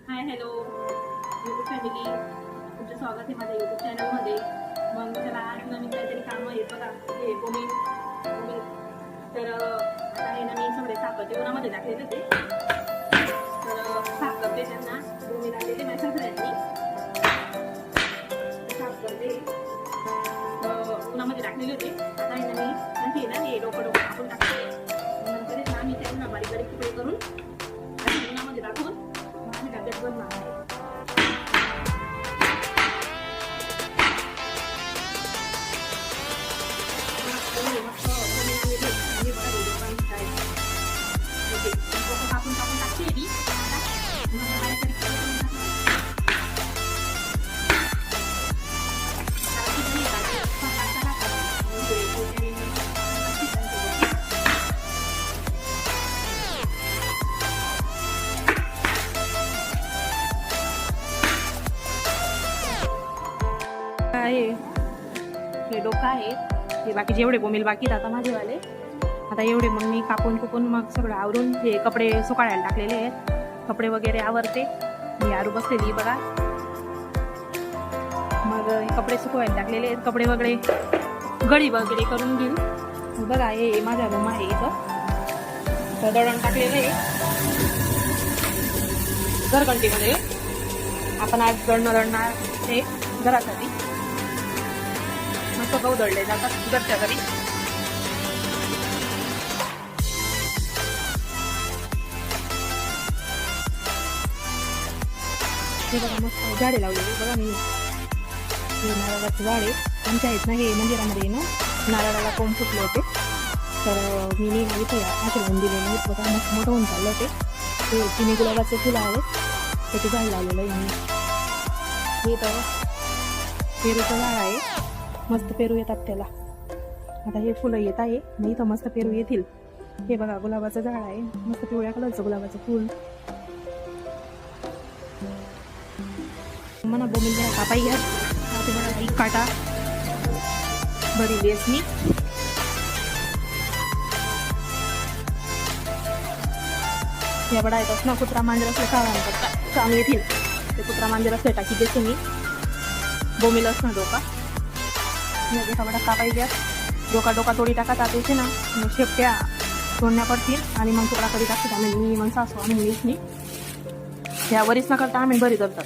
Hi hello YouTube family, तुमचं स्वागत आहे माझ्या यूट्यूब चॅनलमध्ये. मग चला आज नवीन काहीतरी कामं आहेत बघा. हे कोमी तर आता हे ना मी सगळे साखर उन्हामध्ये टाकलेले होते. तर साफ करते त्यांना कोमी टाकलेले माझ्या सासऱ्यांनी साफ करते. उन्हामध्ये टाकलेले होते. आता हे ना मी आणखी ना हे डोकं आपण टाकते. नंतर ना मी त्यांना बारीक बारीक तुकडे करून आणि उन्हामध्ये टाकून माझ्या डब्यात बनणार आहे. हे डोकं आहे हे बाकी जेवढे बोंबील बाकी आता माझेवाले. आता एवढे मग मी कापून मग सगळं आवरून हे कपडे सुकाळायला टाकलेले आहेत. कपडे वगैरे आवरते. मी आरू बसलेली बघा. मग हे कपडे सुकवायला टाकलेले आहेत. कपडे वगैरे गडी वगैरे करून घेऊ बघा. हे माझा रूम आहे इथं दळण टाकलेलं आहे घरघंटीमध्ये. आपण आज दळणार हे घरासाठी मस्त गहू दळले जातात घरच्या घरी. हे बघा मस्त झाडे लावलेली बघा. मी हे नारळाचं झाड आहे आमच्या आहेत ना. हे मंदिरामध्ये ना नारळाला कोंब फुटले होते तर मी इथे हाती लावून दिलेले आहेत बघा. मस्त मोठं होऊन चाललं होते. ते तिन्ही गुलाबाचे फुलं आहेत त्याचे झाड लावलेलं आहे मी. हे तर पेरूचं झाड आहे. मस्त पेरू येतात त्याला. आता हे फुलं येत आहे मग इथं मस्त पेरू येतील. हे बघा गुलाबाचं झाड आहे मस्त पिवळ्या कलरचं गुलाबाचं फुल. मला बोंबील जरा कापाई घ्या. ते बघा एक काटा भरली मी. या बडा येतात ना कुत्रा मांजर असले काम येतील. ते कुत्रा मांजर असले टाकी देते मी. बोंबील असणं डोका एका बडा कापाई घ्या. डोका तोडी टाका त्याचे ना मग शेपट्या तोडण्या पडतील आणि मग तुकडा कधी टाकतात. आम्ही मी मग सासू आम्ही मुलीच नाही ह्या वरीच न करता आम्ही बरी धरतात.